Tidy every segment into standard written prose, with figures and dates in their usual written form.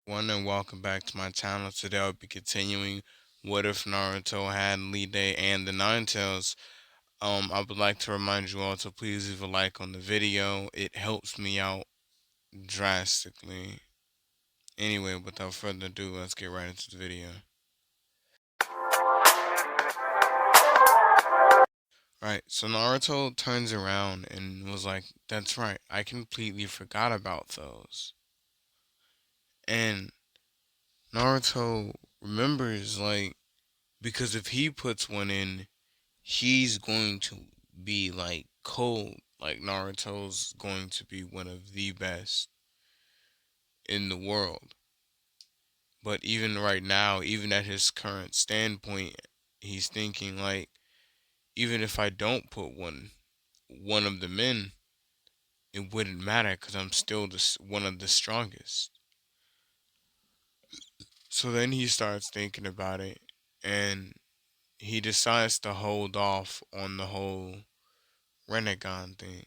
One and welcome back to my channel. Today I'll be continuing What If Naruto Had Lead Day and the Nine Tails. I would like to remind you all to please leave a like on the video. It helps me out drastically. Anyway, without further ado, let's get right into the video. Right, so Naruto turns around and was like, "That's right, I completely forgot about those." And Naruto remembers, like, because if he puts one in, he's going to be like cold. Like Naruto's going to be one of the best in the world. But even right now, even at his current standpoint, he's thinking like, even if I don't put one of them in, it wouldn't matter because I'm still one of the strongest. So then he starts thinking about it, and he decides to hold off on the whole Renegon thing.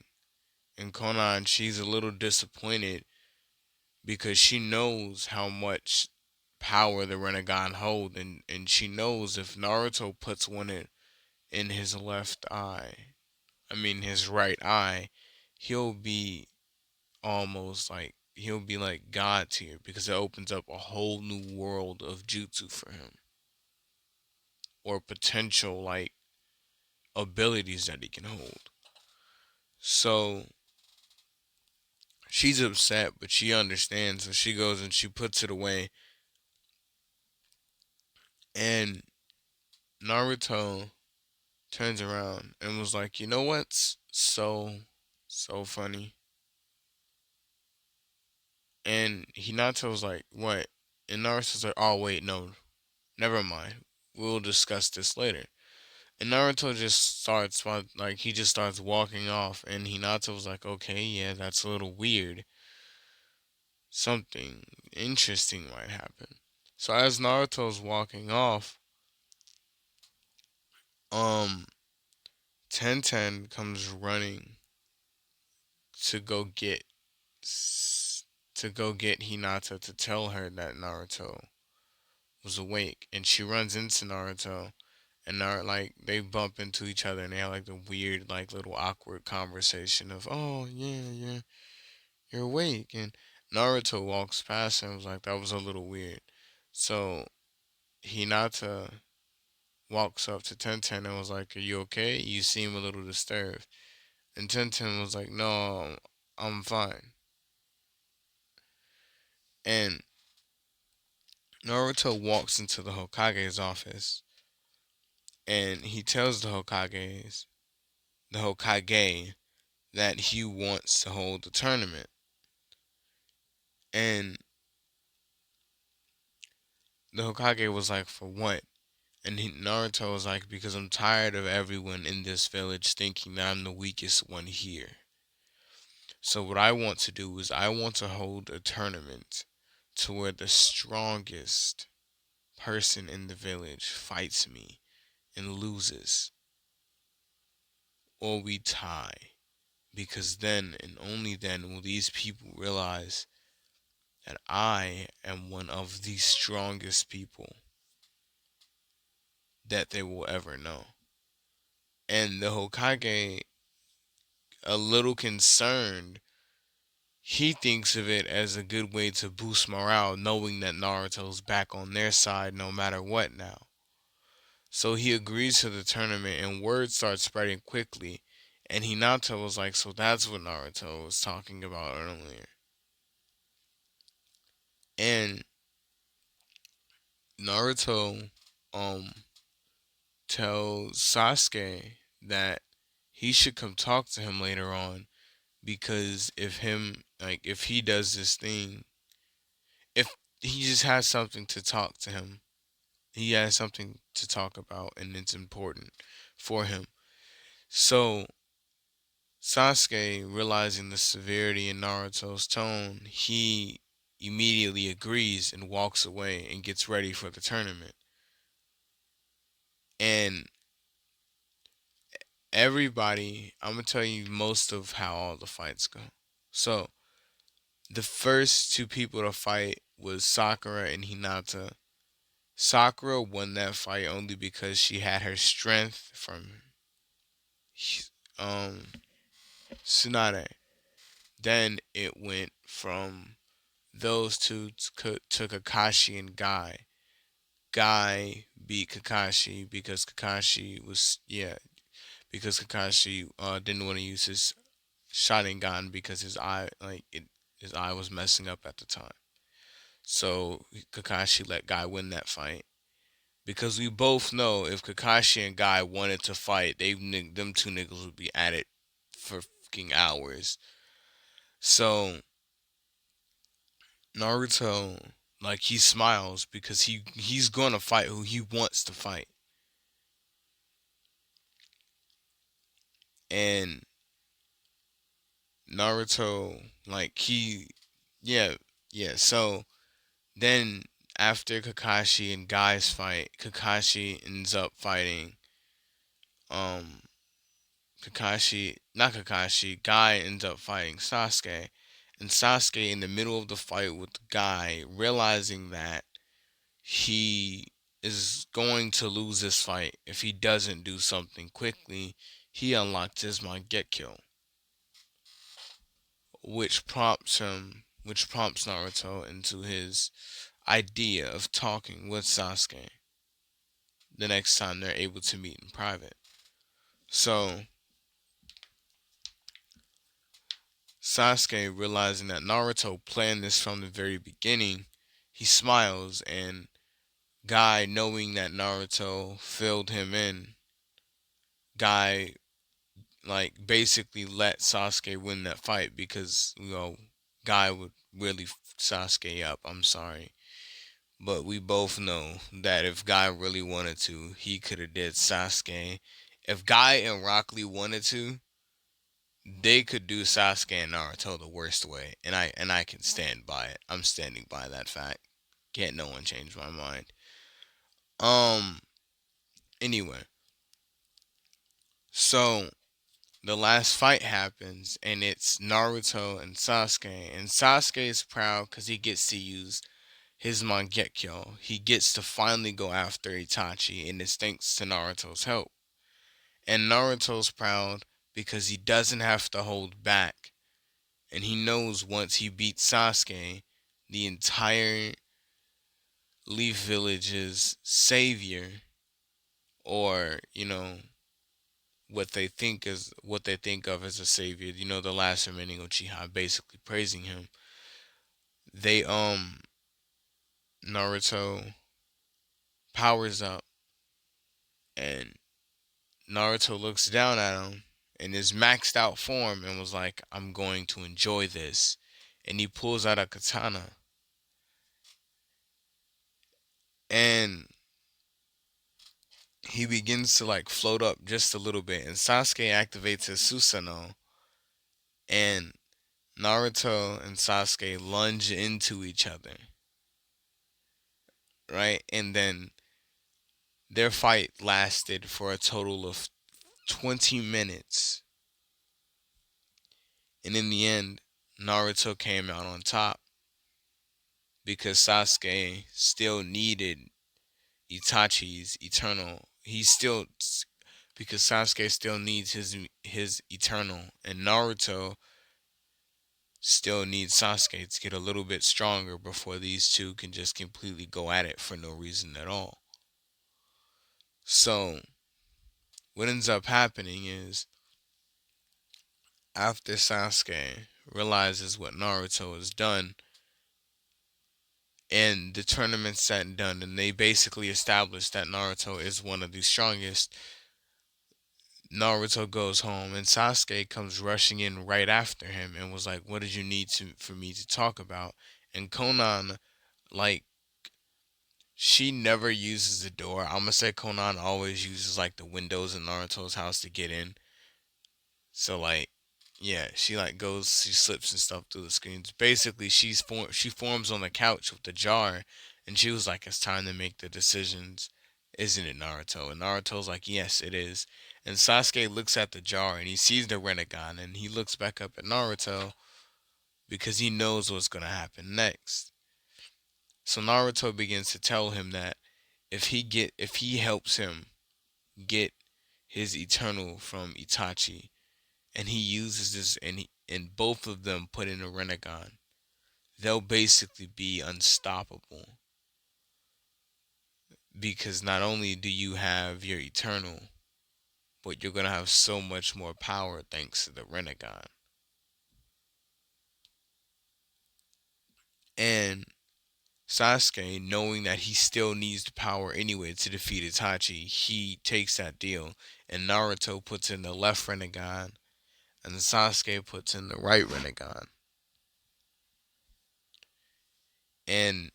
And Conan, she's a little disappointed because she knows how much power the Renegon hold, and she knows if Naruto puts one in his left eye, I mean his right eye, he'll be almost like he'll be like God tier because it opens up a whole new world of jutsu for him or potential like abilities that he can hold. So she's upset, but she understands, so she goes and she puts it away. And Naruto turns around and was like, "You know what's so funny?" And Hinata was like, "What?" And Naruto's like, "Oh wait, no, never mind. We'll discuss this later." And Naruto just starts like he just starts walking off, and Hinata was like, "Okay, yeah, that's a little weird. Something interesting might happen." So as Naruto's walking off, um, Ten comes running to go get to go get Hinata to tell her that Naruto was awake, and she runs into Naruto, and like they bump into each other, and they have like the weird, like little awkward conversation of, "Oh yeah, yeah, you're awake," and Naruto walks past and was like, "That was a little weird." So Hinata walks up to Tenten and was like, "Are you okay? You seem a little disturbed." And Tenten was like, "No, I'm fine." And Naruto walks into the Hokage's office and he tells the Hokage that he wants to hold the tournament. And the Hokage was like, "For what?" And Naruto was like, "Because I'm tired of everyone in this village thinking that I'm the weakest one here. So what I want to do is I want to hold a tournament to where the strongest person in the village fights me and loses, or we tie. Because then and only then will these people realize that I am one of the strongest people that they will ever know." And the Hokage, a little concerned, he thinks of it as a good way to boost morale, knowing that Naruto's back on their side no matter what now. So he agrees to the tournament, and word starts spreading quickly. And Hinata was like, "So that's what Naruto was talking about earlier." And Naruto um tells Sasuke that he should come talk to him later on because if he does this thing, if he just has something to talk to him, he has something to talk about and it's important for him. So Sasuke, realizing the severity in Naruto's tone, he immediately agrees and walks away and gets ready for the tournament. And everybody, I'm gonna tell you most of how all the fights go. So the first two people to fight was Sakura and Hinata. Sakura won that fight only because she had her strength from um Tsunade. Then it went from those two to Kakashi and Guy. Guy beat Kakashi because Kakashi was because Kakashi didn't want to use his Sharingan because his eye was messing up at the time. So Kakashi let Guy win that fight because we both know if Kakashi and Guy wanted to fight, them two niggas would be at it for fucking hours. So Naruto, like, he smiles because he's gonna fight who he wants to fight, and Naruto, like, yeah, yeah. So then after Kakashi and Guy's fight, Kakashi ends up fighting um not Kakashi, Guy ends up fighting Sasuke, and Sasuke in the middle of the fight with Guy, realizing that he is going to lose this fight if he doesn't do something quickly, he unlocked his Mangekyo, which prompts Naruto into his idea of talking with Sasuke the next time they're able to meet in private. So Sasuke, realizing that Naruto planned this from the very beginning, he smiles, and Guy, knowing that Naruto filled him in, Guy, like, basically let Sasuke win that fight because, Guy would really Sasuke up. I'm sorry. But we both know that if Guy really wanted to, he could have did Sasuke. If Guy and Rock Lee wanted to, they could do Sasuke and Naruto the worst way, and I can stand by it. I'm standing by that fact. Can't no one change my mind. Um. Anyway, so the last fight happens, and it's Naruto and Sasuke, and Sasuke is proud because he gets to use his Mangekyo. He gets to finally go after Itachi, and it's thanks to Naruto's help. And Naruto's proud because he doesn't have to hold back, and he knows once he beats Sasuke, the entire Leaf Village's savior, or what they think of as a savior, the last remaining Uchiha, basically praising him. They Naruto powers up, and Naruto looks down at him in his maxed out form and was like, "I'm going to enjoy this." And he pulls out a katana, and he begins to, like, float up just a little bit, and Sasuke activates his Susanoo, and Naruto and Sasuke lunge into each other, right? And then their fight lasted for a total of 20 minutes. And in the end, Naruto came out on top because Sasuke still needed Itachi's eternal. Because Sasuke still needs his eternal, and Naruto still needs Sasuke to get a little bit stronger before these two can just completely go at it for no reason at all. So what ends up happening is, after Sasuke realizes what Naruto has done, and the tournament's said and done, and they basically established that Naruto is one of the strongest, Naruto goes home, and Sasuke comes rushing in right after him and was like, "What did you need for me to talk about?" And Konan, like, she never uses the door. I'm gonna say Konan always uses, like, the windows in Naruto's house to get in. So, like, yeah, she slips and stuff through the screens. Basically, she forms on the couch with the jar, and she was like, "It's time to make the decisions, isn't it, Naruto?" And Naruto's like, "Yes, it is." And Sasuke looks at the jar and he sees the Renegon, and he looks back up at Naruto because he knows what's gonna happen next. So Naruto begins to tell him that if he helps him get his eternal from Itachi, and he uses this, and both of them put in a Renegon, they'll basically be unstoppable, because not only do you have your eternal, but you're gonna have so much more power thanks to the Renegon. And Sasuke, knowing that he still needs the power anyway to defeat Itachi, he takes that deal, and Naruto puts in the left Renegon, and Sasuke puts in the right Renegon. And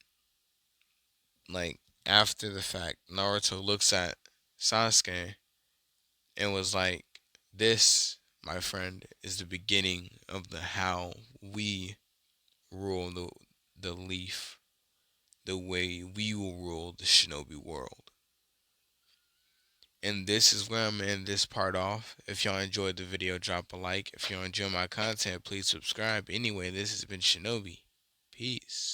like after the fact, Naruto looks at Sasuke and was like, "This, my friend, is the beginning of the how we rule the leaf, the way we will rule the shinobi world." And this is where I'm gonna end this part off. If y'all enjoyed the video, drop a like. If y'all enjoy my content, please subscribe. Anyway, this has been Shinobi. Peace.